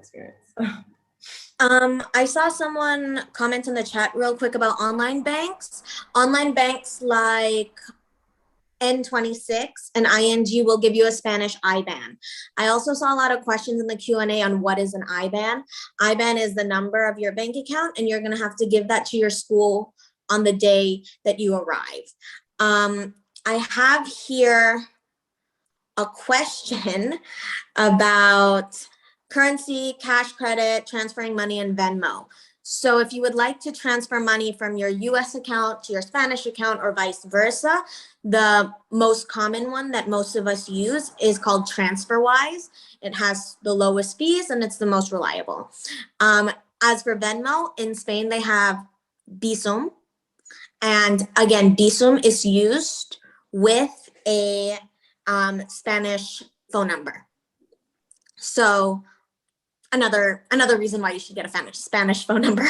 experience. I saw someone comment in the chat real quick about online banks. Online banks like N26 and ING will give you a Spanish IBAN. I also saw a lot of questions in the Q&A on what is an IBAN. IBAN is the number of your bank account, and you're going to have to give that to your school on the day that you arrive. I have here a question about currency, cash credit, transferring money, and Venmo. So if you would like to transfer money from your US account to your Spanish account or vice versa, the most common one that most of us use is called TransferWise. It has the lowest fees and it's the most reliable. As for Venmo, in Spain, they have Bizum. And again, Bizum is used with a Spanish phone number. So another reason why you should get a Spanish phone number.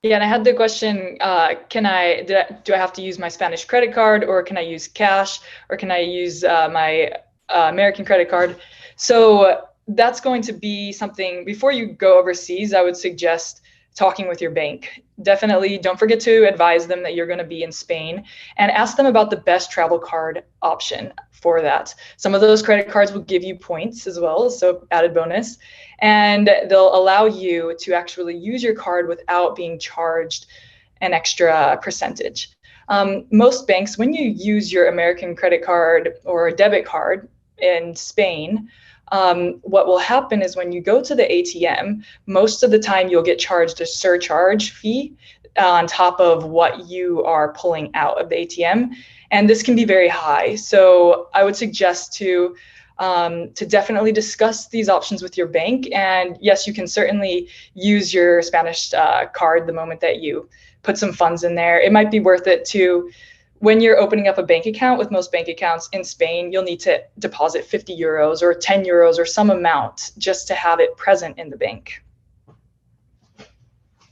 Yeah, and I had the question, do I have to use my Spanish credit card, or can I use cash, or can I use my American credit card? So that's going to be something, before you go overseas, I would suggest talking with your bank. Definitely don't forget to advise them that you're going to be in Spain, and ask them about the best travel card option for that. Some of those credit cards will give you points as well, so added bonus, and they'll allow you to actually use your card without being charged an extra percentage. Most banks, when you use your American credit card or debit card in Spain, what will happen is when you go to the ATM, most of the time you'll get charged a surcharge fee on top of what you are pulling out of the ATM. And this can be very high. So I would suggest to definitely discuss these options with your bank. And yes, you can certainly use your Spanish card the moment that you put some funds in there. It might be worth it to, when you're opening up a bank account, with most bank accounts in Spain, you'll need to deposit 50 euros or 10 euros or some amount just to have it present in the bank.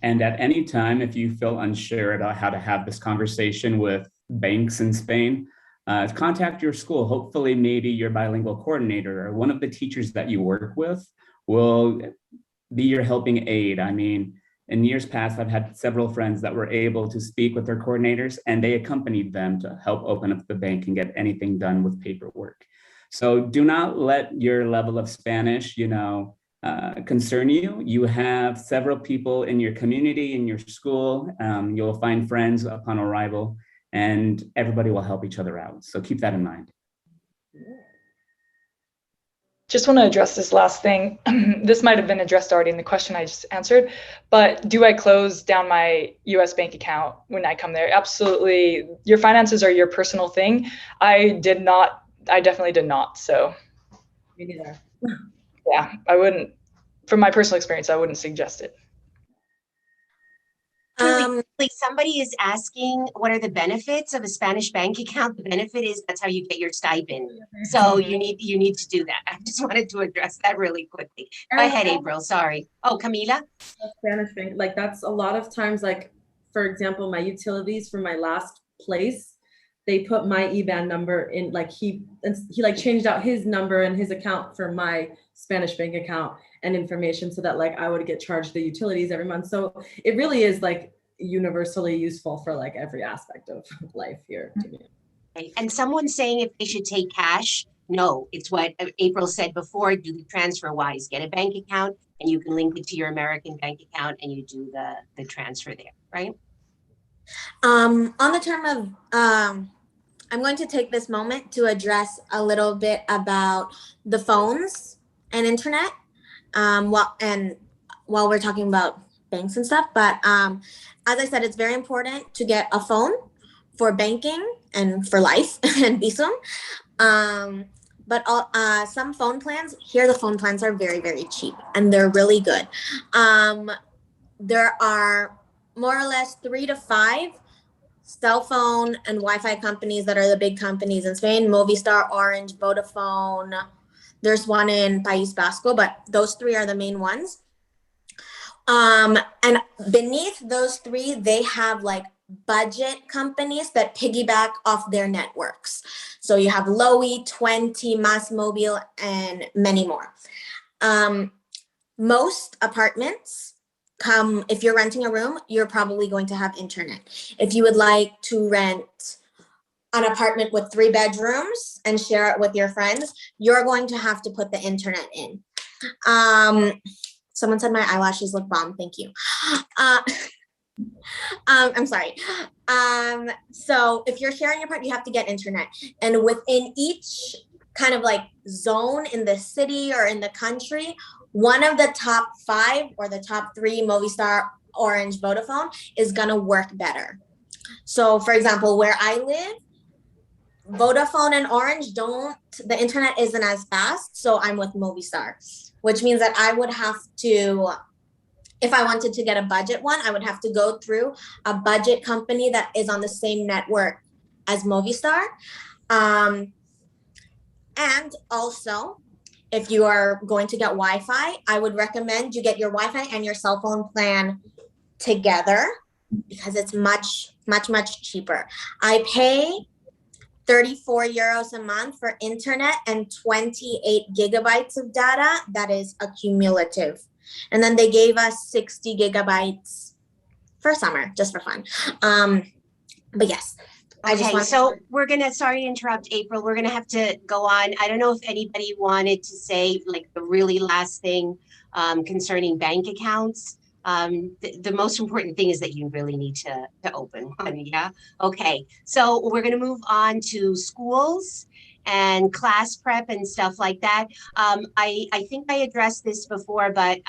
And at any time, if you feel unsure about how to have this conversation with banks in Spain, contact your school. Hopefully, maybe your bilingual coordinator or one of the teachers that you work with will be your helping aid. I mean, in years past, I've had several friends that were able to speak with their coordinators, and they accompanied them to help open up the bank and get anything done with paperwork. So do not let your level of Spanish, concern you. You have several people in your community, in your school. You'll find friends upon arrival, and everybody will help each other out. So keep that in mind. Just want to address this last thing. This might have been addressed already in the question I just answered, but do I close down my US bank account when I come there? Absolutely. Your finances are your personal thing. I definitely did not. So Me neither. Yeah, I wouldn't, from my personal experience, I wouldn't suggest it. Somebody is asking, what are the benefits of a Spanish bank account? The benefit is that's how you get your stipend. So you need to do that. I just wanted to address that really quickly. Go ahead, April. Sorry. Oh, Camila. Spanish bank, like that's a lot of times, like for example, my utilities for my last place, they put my IBAN number in, like he like changed out his number and his account for my Spanish bank account and information so that like I would get charged the utilities every month. So it really is like universally useful for like every aspect of life here to me. Okay. And someone's saying if they should take cash. No, it's what April said before. Do the TransferWise, get a bank account and you can link it to your American bank account and you do the transfer there, right? On the term of, I'm going to take this moment to address a little bit about the phones and internet, while we're talking about banks and stuff. But as I said, it's very important to get a phone for banking and for life and Bizum. But some phone plans, here the phone plans are very, very cheap and they're really good. There are more or less 3 to 5 cell phone and Wi-Fi companies that are the big companies in Spain: Movistar, Orange, Vodafone. There's one in País Vasco, but those 3 are the main ones. And beneath those 3, they have like budget companies that piggyback off their networks. So you have Lowy, 20, Mass Mobile, and many more. Most apartments come, if you're renting a room, you're probably going to have internet. If you would like to rent an apartment with 3 bedrooms and share it with your friends, you're going to have to put the internet in. Someone said my eyelashes look bomb. Thank you. I'm sorry. So if you're sharing your apartment, you have to get internet. And within each kind of like zone in the city or in the country, one of the top 5 or the top 3, Movistar, Orange, Vodafone, is gonna work better. So for example, where I live, Vodafone and Orange the internet isn't as fast, so I'm with Movistar, which means that I would have to, if I wanted to get a budget one, I would have to go through a budget company that is on the same network as Movistar. And also, if you are going to get Wi-Fi, I would recommend you get your Wi-Fi and your cell phone plan together because it's much, much, much cheaper. I pay 34 euros a month for internet and 28 gigabytes of data. That is accumulative. And then they gave us 60 gigabytes for summer, just for fun. But yes. Okay, so we're gonna, sorry to interrupt, April, we're gonna have to go on. I don't know if anybody wanted to say like the really last thing concerning bank accounts. The most important thing is that you really need to open one, yeah? Okay, so we're gonna move on to schools and class prep and stuff like that. I think I addressed this before, but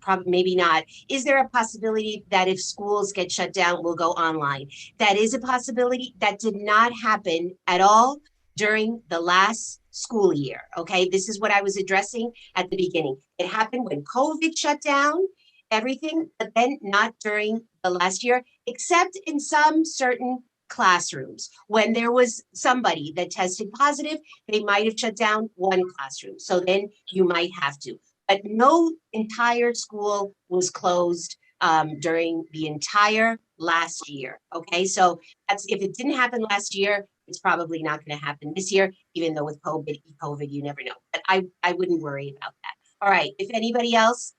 probably maybe not. Is there a possibility that if schools get shut down, we'll go online? That is a possibility. That did not happen at all during the last school year, okay? This is what I was addressing at the beginning. It happened when COVID shut down everything, but then not during the last year, except in some certain classrooms. When there was somebody that tested positive, they might have shut down one classroom. So then you might have to. But no entire school was closed during the entire last year. Okay, so that's, if it didn't happen last year, it's probably not going to happen this year, even though with COVID, you never know. But I wouldn't worry about that. All right, if anybody else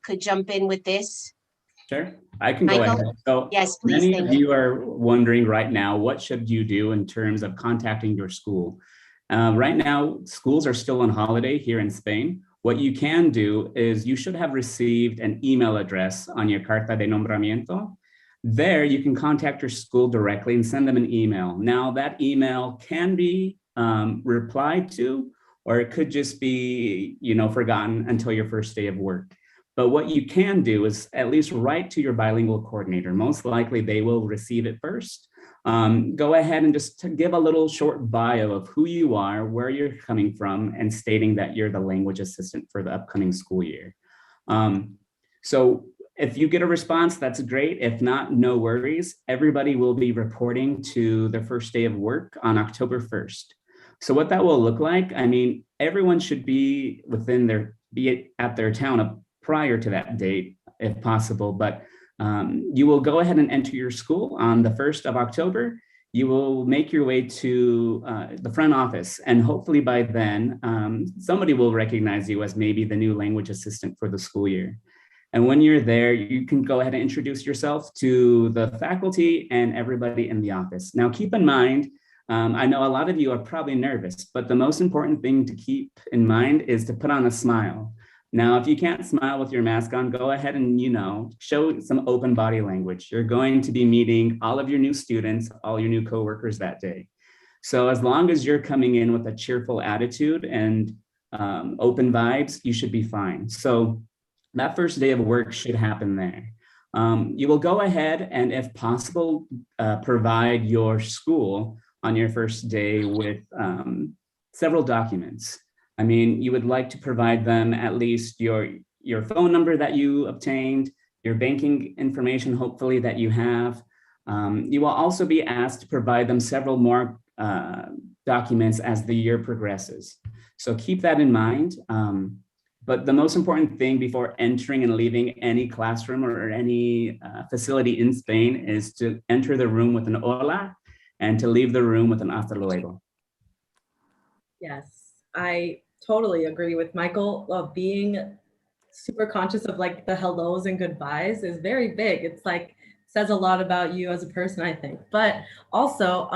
could jump in with this. Sure, I can Michael? go ahead. So yes, please. Many of you are wondering right now, what should you do in terms of contacting your school? Right now, schools are still on holiday here in Spain. What you can do is you should have received an email address on your carta de nombramiento. There, you can contact your school directly and send them an email. Now, that email can be replied to, or it could just be, forgotten until your first day of work. But what you can do is at least write to your bilingual coordinator. Most likely they will receive it first. Go ahead and just give a little short bio of who you are, where you're coming from, and stating that you're the language assistant for the upcoming school year. So if you get a response, that's great. If not, no worries. Everybody will be reporting to their first day of work on October 1st. So what that will look like, everyone should be be at their town prior to that date, if possible, but you will go ahead and enter your school on the 1st of October. You will make your way to the front office, and hopefully by then, somebody will recognize you as maybe the new language assistant for the school year. And when you're there, you can go ahead and introduce yourself to the faculty and everybody in the office. Now, keep in mind, I know a lot of you are probably nervous, but the most important thing to keep in mind is to put on a smile. Now, if you can't smile with your mask on, go ahead and, show some open body language. You're going to be meeting all of your new students, all your new coworkers that day. So as long as you're coming in with a cheerful attitude and open vibes, you should be fine. So that first day of work should happen there. You will go ahead and, if possible, provide your school on your first day with several documents. You would like to provide them at least your phone number that you obtained, your banking information, hopefully, that you have. You will also be asked to provide them several more documents as the year progresses. So keep that in mind. But the most important thing before entering and leaving any classroom or any facility in Spain is to enter the room with an hola and to leave the room with an hasta luego. Yes, I totally agree with Michael. Being super conscious of like the hellos and goodbyes is very big. It's like says a lot about you as a person, I think. But also,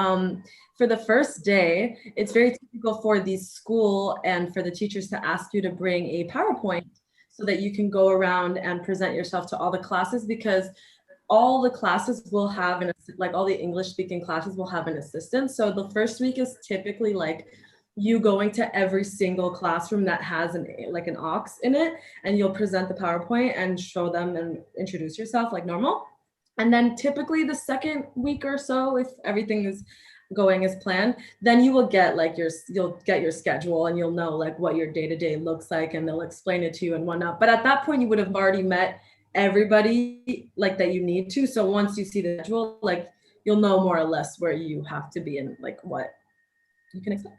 for the first day, it's very typical for the school and for the teachers to ask you to bring a PowerPoint so that you can go around and present yourself to all the classes, because all the classes will have like all the English speaking classes will have an assistant. So the first week is typically like you going to every single classroom that has an aux in it, and you'll present the PowerPoint and show them and introduce yourself like normal. And then typically the second week or so, if everything is going as planned, then you will get like you'll get your schedule and you'll know like what your day-to-day looks like, and they'll explain it to you and whatnot. But at that point you would have already met everybody like that you need to. So once you see the schedule, like you'll know more or less where you have to be and like what you can expect.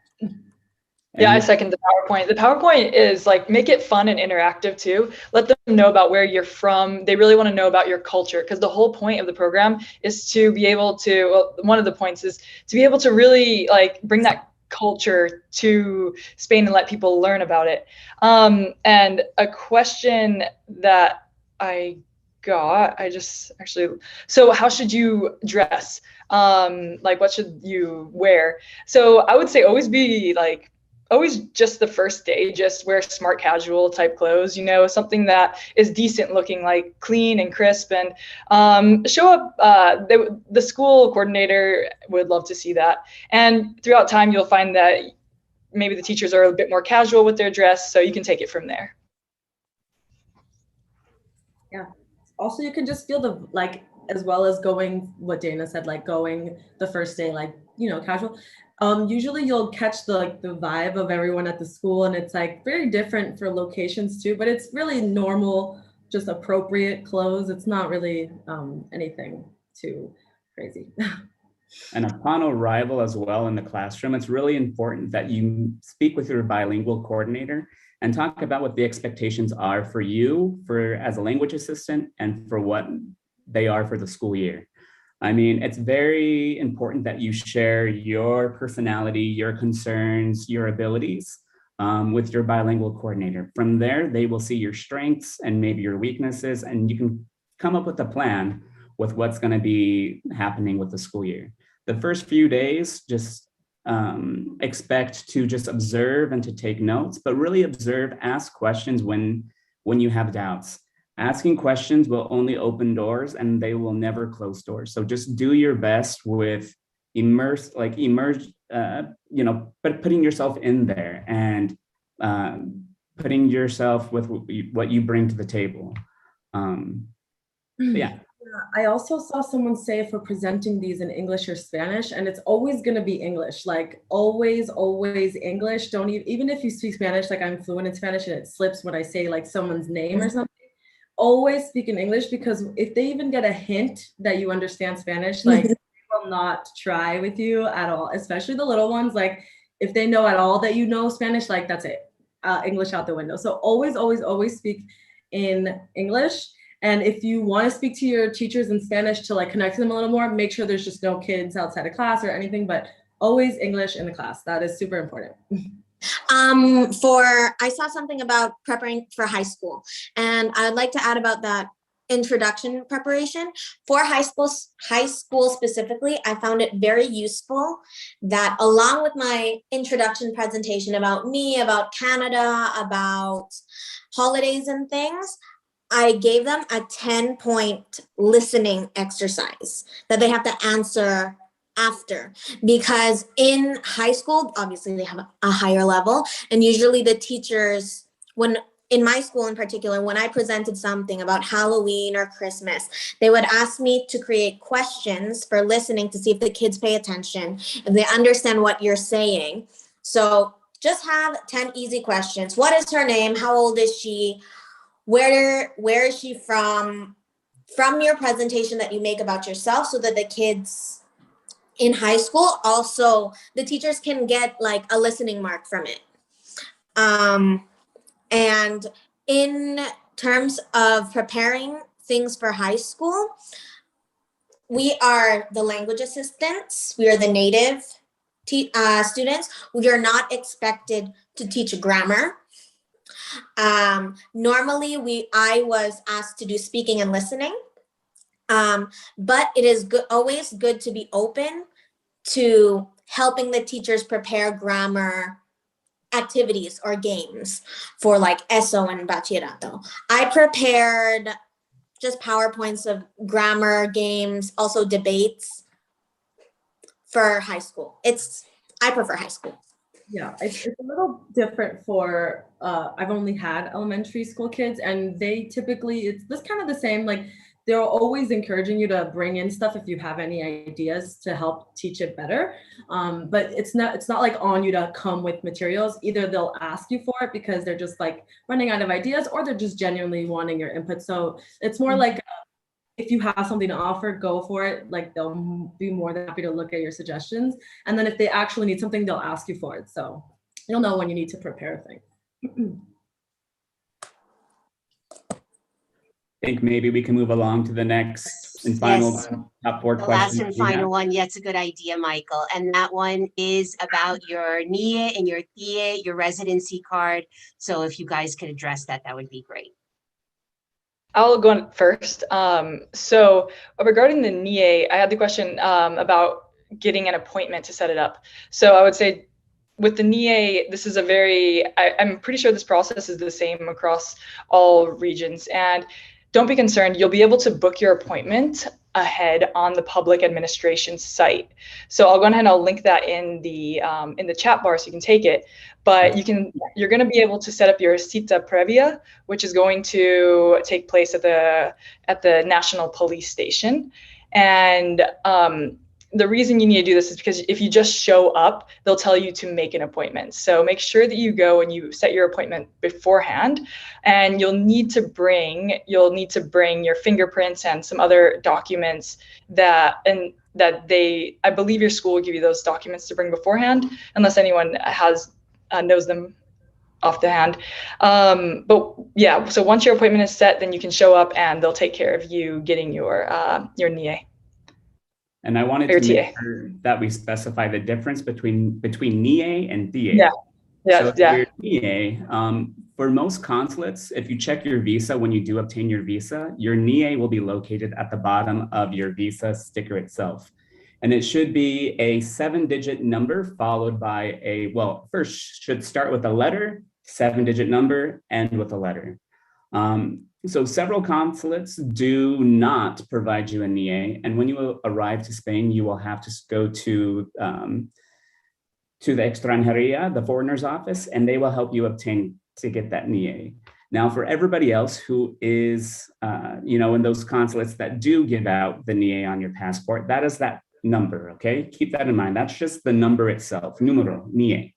Yeah, I second the PowerPoint. The PowerPoint is like, make it fun and interactive too. Let them know about where you're from. They really want to know about your culture, because the whole point of the program is to be able to, well, one of the points is to be able to really like bring that culture to Spain and let people learn about it. And a question that I got, so how should you dress? Like what should you wear? So I would say always just the first day, just wear smart casual type clothes, something that is decent looking, like clean and crisp, and show up. The school coordinator would love to see that. And throughout time, you'll find that maybe the teachers are a bit more casual with their dress, so you can take it from there. Yeah. Also, you can just feel the, like, as well as going, what Dana said, like going the first day, like, casual. Usually you'll catch the vibe of everyone at the school, and it's like very different for locations too, but it's really normal, just appropriate clothes. It's not really anything too crazy. And upon arrival as well in the classroom, it's really important that you speak with your bilingual coordinator and talk about what the expectations are for you as a language assistant and for what they are for the school year. I mean, it's very important that you share your personality, your concerns, your abilities with your bilingual coordinator. From there, they will see your strengths and maybe your weaknesses, and you can come up with a plan with what's going to be happening with the school year. The first few days, just expect to just observe and to take notes, but really observe, ask questions when you have doubts. Asking questions will only open doors and they will never close doors. So just do your best with but putting yourself in there and putting yourself with what you bring to the table. Yeah. I also saw someone say if we're presenting these in English or Spanish, and it's always going to be English, like always English. Don't even if you speak Spanish, like I'm fluent in Spanish and it slips when I say like someone's name or something, always speak in English, because if they even get a hint that you understand Spanish, like they will not try with you at all, especially the little ones. Like if they know at all that you know Spanish, like that's it, English out the window. So always speak in English. And if you want to speak to your teachers in Spanish to like connect to them a little more, make sure there's just no kids outside of class or anything, but always English in the class. That is super important. I saw something about preparing for high school, and I'd like to add about that introduction preparation for high school specifically. I found it very useful that along with my introduction presentation about me, about Canada, about holidays and things, I gave them a 10-point listening exercise that they have to answer after, because in high school, obviously they have a higher level, and usually the teachers, in my school in particular, when I presented something about Halloween or Christmas, they would ask me to create questions for listening to see if the kids pay attention, if they understand what you're saying. So just have 10 easy questions. What is her name? How old is she? Where is she from your presentation that you make about yourself, so that the kids in high school, also the teachers can get like a listening mark from it. And in terms of preparing things for high school, we are the language assistants. We are the native students. We are not expected to teach grammar. Normally, I was asked to do speaking and listening, but it is always good to be open to helping the teachers prepare grammar activities or games for like ESO and Bachillerato. I prepared just PowerPoints of grammar games, also debates for high school. I prefer high school. Yeah, it's a little different for, I've only had elementary school kids, and they typically, it's this kind of the same, like they're always encouraging you to bring in stuff if you have any ideas to help teach it better. But it's not like on you to come with materials. Either they'll ask you for it because they're just like running out of ideas, or they're just genuinely wanting your input. So it's more like, if you have something to offer, go for it. Like they'll be more than happy to look at your suggestions. And then if they actually need something, they'll ask you for it. So you'll know when you need to prepare things. I think maybe we can move along to the next and final top 4 The questions. last and final one. Yeah, it's a good idea, Michael. And that one is about your NIE and your TIE, your residency card. So if you guys could address that, that would be great. I'll go on first. So regarding the NIE, I had the question about getting an appointment to set it up. So I would say with the NIE, this is I'm pretty sure this process is the same across all regions. And don't be concerned, you'll be able to book your appointment ahead on the public administration site. So I'll go ahead and I'll link that in the chat bar so you can take it. But you're going to be able to set up your cita previa, which is going to take place at the National Police Station. And the reason you need to do this is because if you just show up, they'll tell you to make an appointment. So make sure that you go and you set your appointment beforehand, and you'll need to bring your fingerprints and some other documents I believe your school will give you those documents to bring beforehand, unless anyone knows them off the hand. But yeah, so once your appointment is set, then you can show up and they'll take care of you getting your NIE. And I wanted to make sure that we specify the difference between NIE and TIE. Yeah. Your NIE, for most consulates, if you check your visa when you do obtain your visa, your NIE will be located at the bottom of your visa sticker itself. And it should be a 7-digit number followed by first should start with a letter, 7-digit number, end with a letter. So several consulates do not provide you a NIE, and when you arrive to Spain, you will have to go to the Extranjería, the foreigner's office, and they will help you obtain to get that NIE. Now, for everybody else who is, in those consulates that do give out the NIE on your passport, that is that number, okay? Keep that in mind. That's just the number itself, numero, NIE.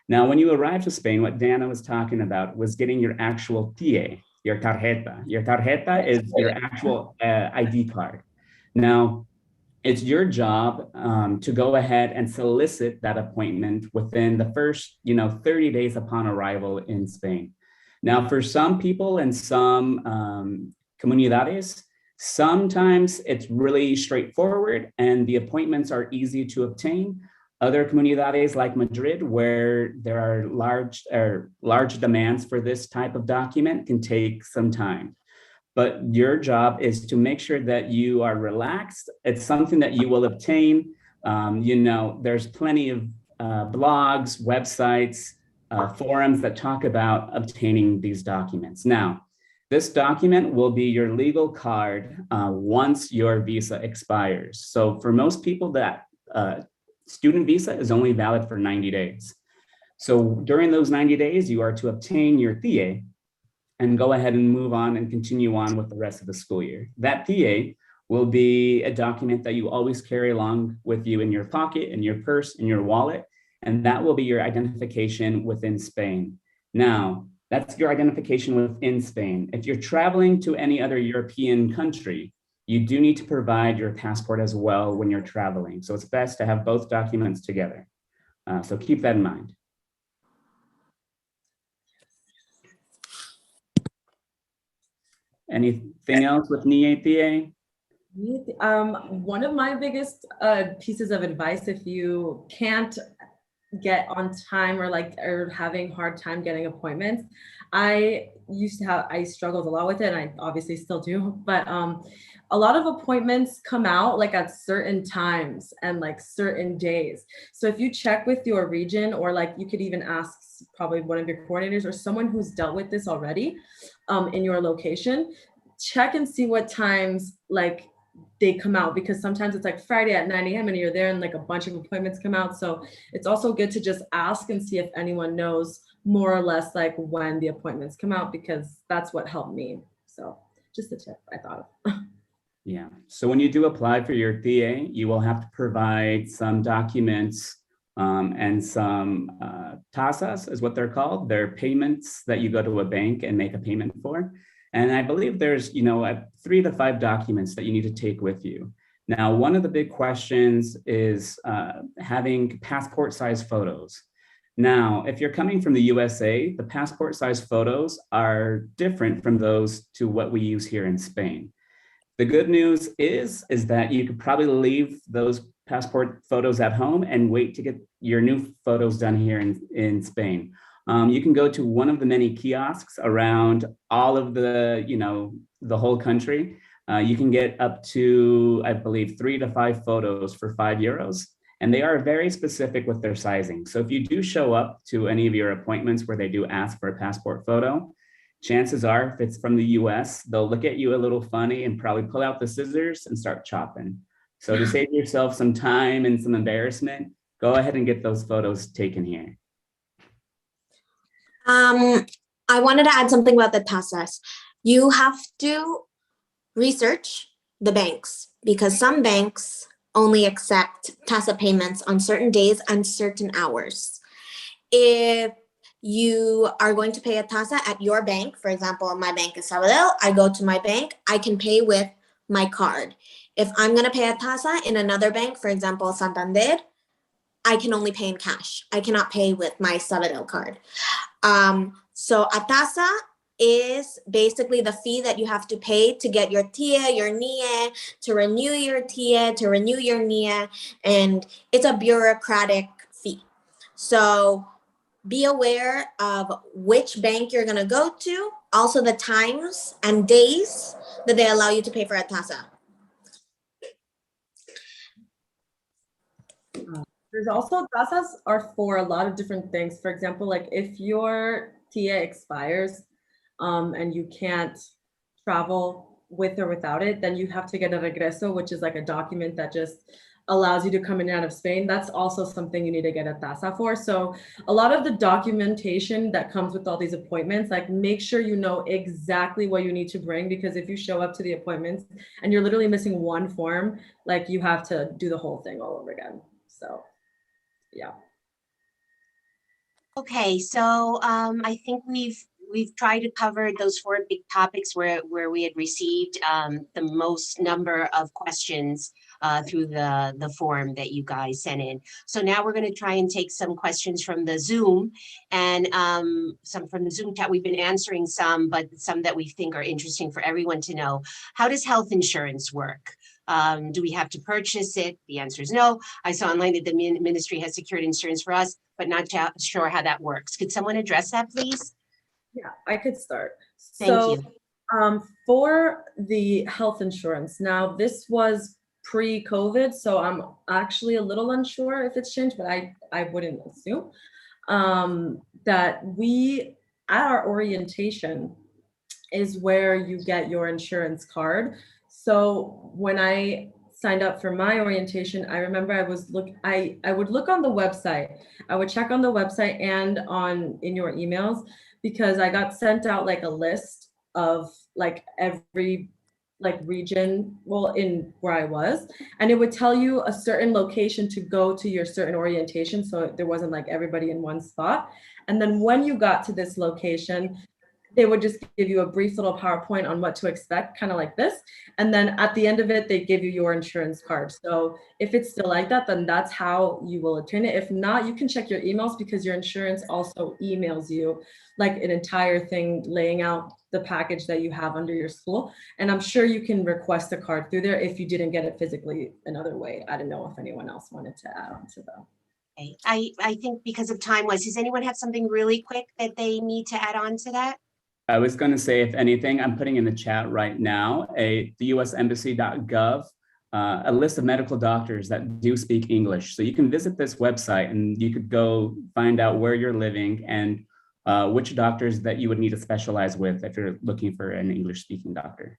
Now, when you arrive to Spain, what Dana was talking about was getting your actual TIE, your tarjeta. Your tarjeta is your actual ID card. Now, it's your job to go ahead and solicit that appointment within the first, 30 days upon arrival in Spain. Now, for some people and some comunidades, sometimes it's really straightforward and the appointments are easy to obtain. Other comunidades like Madrid, where there are large demands for this type of document, can take some time. But your job is to make sure that you are relaxed. It's something that you will obtain. There's plenty of blogs, websites, forums that talk about obtaining these documents. Now, this document will be your legal card once your visa expires. So for most people, that student visa is only valid for 90 days. So during those 90 days, you are to obtain your TIE and go ahead and move on and continue on with the rest of the school year. That TIE will be a document that you always carry along with you in your pocket, in your purse, in your wallet, and that will be your identification within Spain. Now, that's your identification within Spain. If you're traveling to any other European country, you do need to provide your passport as well when you're traveling. So it's best to have both documents together. So keep that in mind. Anything else with NALCAP? One of my biggest pieces of advice, if you can't get on time or having hard time getting appointments, I struggled a lot with it, and I obviously still do, but a lot of appointments come out like at certain times and like certain days. So if you check with your region, or like you could even ask probably one of your coordinators or someone who's dealt with this already in your location, check and see what times like they come out, because sometimes it's like Friday at 9 a.m. and you're there and like a bunch of appointments come out. So it's also good to just ask and see if anyone knows more or less like when the appointments come out, because that's what helped me. So just a tip I thought of. Yeah. So when you do apply for your TA, you will have to provide some documents and some tasas is what they're called. They're payments that you go to a bank and make a payment for. And I believe there's, 3 to 5 documents that you need to take with you. Now, one of the big questions is having passport size photos. Now, if you're coming from the USA, the passport size photos are different from those to what we use here in Spain. The good news is that you could probably leave those passport photos at home and wait to get your new photos done here in Spain. You can go to one of the many kiosks around all of the whole country. You can get up to, I believe, 3 to 5 photos for €5. And they are very specific with their sizing. So if you do show up to any of your appointments where they do ask for a passport photo, chances are, if it's from the US, they'll look at you a little funny and probably pull out the scissors and start chopping. So to save yourself some time and some embarrassment, go ahead and get those photos taken here. I wanted to add something about the tasas. You have to research the banks, because some banks only accept tasa payments on certain days and certain hours. If you are going to pay a tasa at your bank, for example, my bank is Sabadell, I go to my bank, I can pay with my card. If I'm going to pay a tasa in another bank, for example, Santander, I can only pay in cash. I cannot pay with my Sabadell card. So a tasa is basically the fee that you have to pay to get your TIA, your NIE, to renew your TIA, to renew your NIE, and it's a bureaucratic fee. So be aware of which bank you're going to go to, also the times and days that they allow you to pay for a tasa. There's also tasas are for a lot of different things. For example, like if your TIA expires and you can't travel with or without it, then you have to get a regreso, which is like a document that just allows you to come in and out of Spain. That's also something you need to get a tasa for. So a lot of the documentation that comes with all these appointments, like make sure you know exactly what you need to bring, because if you show up to the appointments and you're literally missing one form, like you have to do the whole thing all over again. So yeah. Okay, so I think we've tried to cover those 4 big topics where we had received the most number of questions through the form that you guys sent in. So now we're going to try and take some questions from the Zoom, and some from the Zoom chat. We've been answering some, but some that we think are interesting for everyone to know. How does health insurance work? Do we have to purchase it? The answer is no. I saw online that the ministry has secured insurance for us, but not sure how that works. Could someone address that, please? Yeah, I could start. Thank you. For the health insurance, now this was pre-COVID, so I'm actually a little unsure if it's changed, but I wouldn't assume that at our orientation is where you get your insurance card. So when I signed up for my orientation, I remember I would look on the website. I would check on the website and in your emails, because I got sent out like a list of like every like region, in where I was, and it would tell you a certain location to go to your certain orientation. So there wasn't like everybody in one spot. And then when you got to this location, they would just give you a brief little PowerPoint on what to expect, kind of like this. And then at the end of it, they give you your insurance card. So if it's still like that, then that's how you will obtain it. If not, you can check your emails because your insurance also emails you like an entire thing laying out the package that you have under your school. And I'm sure you can request a card through there if you didn't get it physically another way. I don't know if anyone else wanted to add on to that. Okay. I think because of time was, does anyone have something really quick that they need to add on to that? I was going to say, if anything, I'm putting in the chat right now, the usembassy.gov, a list of medical doctors that do speak English. So you can visit this website and you could go find out where you're living and which doctors that you would need to specialize with if you're looking for an English speaking doctor.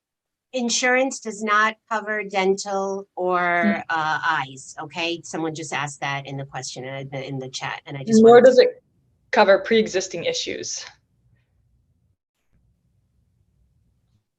Insurance does not cover dental or eyes. Okay, someone just asked that in the question in the chat, and I just Nor does it cover pre-existing issues.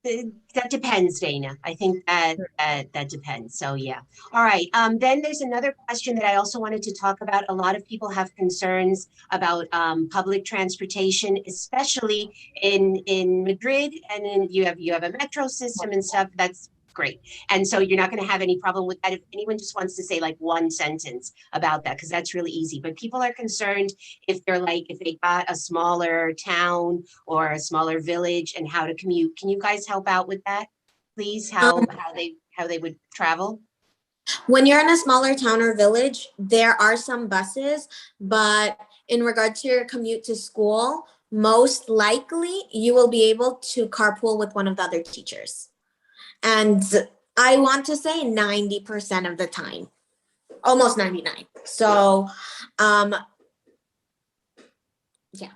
That depends, Dana. I think that depends. So yeah. All right. Then there's another question that I also wanted to talk about. A lot of people have concerns about public transportation, especially in Madrid, and then you have a metro system and stuff. That's great. And so you're not going to have any problem with that. If anyone just wants to say like one sentence about that, because that's really easy. But people are concerned if they got a smaller town or a smaller village and how to commute. Can you guys help out with that, please? How they would travel? When you're in a smaller town or village, there are some buses, but in regard to your commute to school, most likely you will be able to carpool with one of the other teachers. And I want to say 90% of the time, almost 99. So, yeah.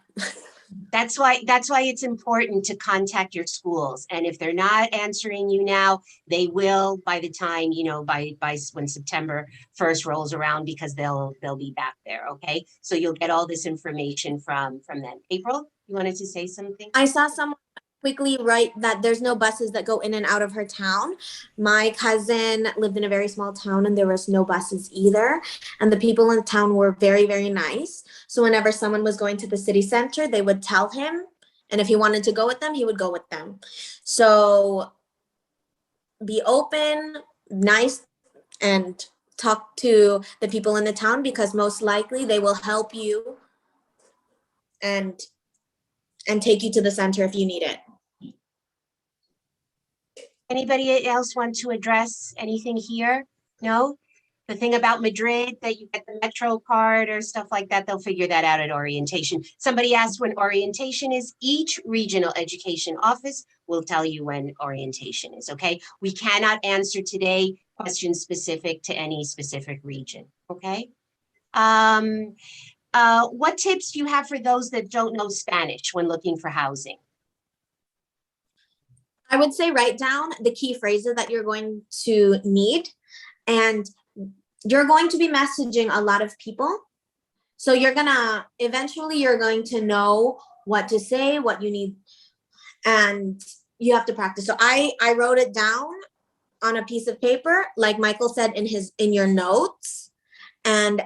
That's why it's important to contact your schools. And if they're not answering you now, they will by the time, by when September 1st rolls around, because they'll be back there. Okay. So you'll get all this information from them. April, you wanted to say something? I saw someone quickly write that there's no buses that go in and out of her town. My cousin lived in a very small town and there was no buses either. And the people in town were very, very nice. So whenever someone was going to the city center, they would tell him. And if he wanted to go with them, he would go with them. So be open, nice, and talk to the people in the town, because most likely they will help you and take you to the center if you need it. Anybody else want to address anything here? No? The thing about Madrid, that you get the Metro card or stuff like that, they'll figure that out at orientation. Somebody asked when orientation is. Each regional education office will tell you when orientation is, okay? We cannot answer today questions specific to any specific region, okay? What tips do you have for those that don't know Spanish when looking for housing? I would say write down the key phrases that you're going to need, and you're going to be messaging a lot of people. So eventually you're going to know what to say, what you need, and you have to practice. So I wrote it down on a piece of paper, like Michael said, in your notes. And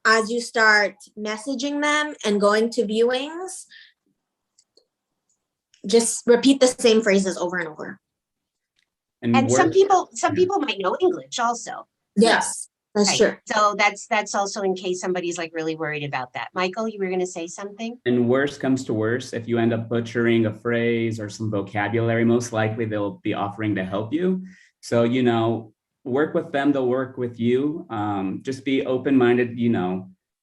as you start messaging them and going to viewings, just repeat the same phrases over and over. And some people might know English also. Yes, that's true. So that's also in case somebody's like really worried about that. Michael, you were going to say something? And worst comes to worst, if you end up butchering a phrase or some vocabulary, most likely they'll be offering to help you. So, work with them, they'll work with you. Just be open-minded,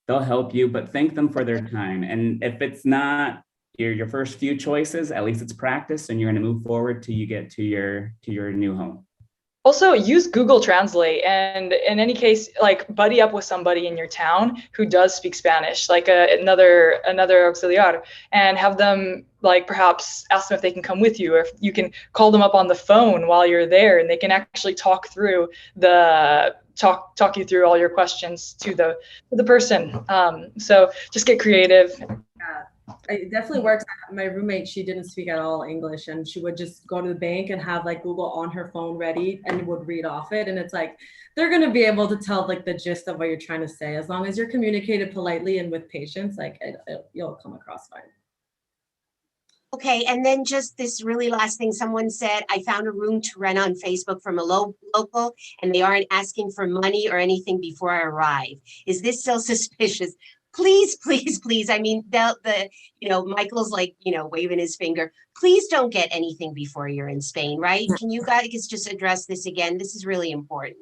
they'll help you, but thank them for their time. And if it's not your first few choices, at least it's practice, and you're going to move forward till you get to your new home. Also, use Google Translate, and in any case, like buddy up with somebody in your town who does speak Spanish, like another auxiliar, and have them like perhaps ask them if they can come with you, or if you can call them up on the phone while you're there, and they can actually talk you through all your questions to the person. So just get creative. It definitely works. My roommate, she didn't speak at all English, and she would just go to the bank and have like Google on her phone ready and would read off it. And it's like, they're going to be able to tell like the gist of what you're trying to say. As long as you're communicated politely and with patience, like you'll come across fine. Okay, and then just this really last thing, someone said, I found a room to rent on Facebook from a local, and they aren't asking for money or anything before I arrive. Is this still suspicious? Please, please, please. I mean, Michael's like, waving his finger. Please don't get anything before you're in Spain, right? Can you guys just address this again? This is really important.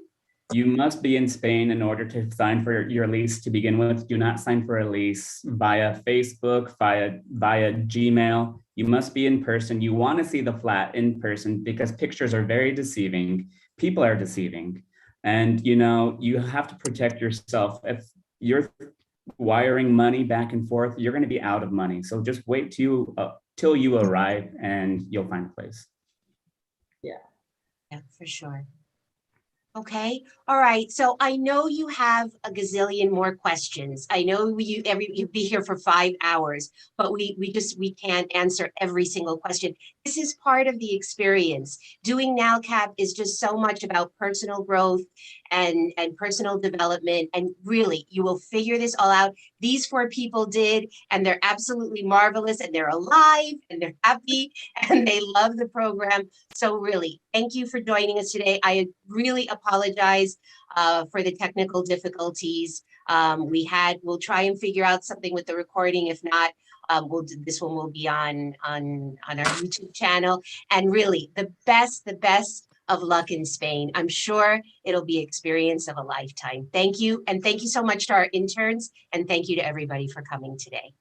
You must be in Spain in order to sign for your lease to begin with. Do not sign for a lease via Facebook, via Gmail. You must be in person. You want to see the flat in person because pictures are very deceiving. People are deceiving. And you have to protect yourself. If you're wiring money back and forth, you're going to be out of money. So just wait till you arrive and you'll find a place. Yeah, for sure. Okay. All right. So I know you have a gazillion more questions. I know you'd be here for 5 hours, but we can't answer every single question. This is part of the experience. Doing NALCAP is just so much about personal growth and personal development. And really, you will figure this all out. These 4 people did, and they're absolutely marvelous, and they're alive, and they're happy, and they love the program. So really, thank you for joining us today. I really apologize for the technical difficulties we'll try and figure out something with the recording. If not, this one will be on our YouTube channel. And really, the best of luck in Spain. I'm sure it'll be an experience of a lifetime. Thank you. And thank you so much to our interns. And thank you to everybody for coming today.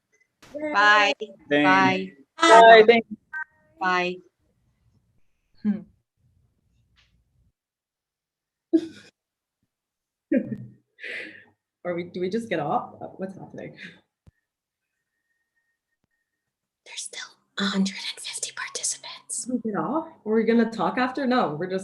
Bye. Bye. Bye. Thank you. Bye. Do we just get off? What's happening? There's still 150 participants. We get off? Are we gonna talk after? No, we're just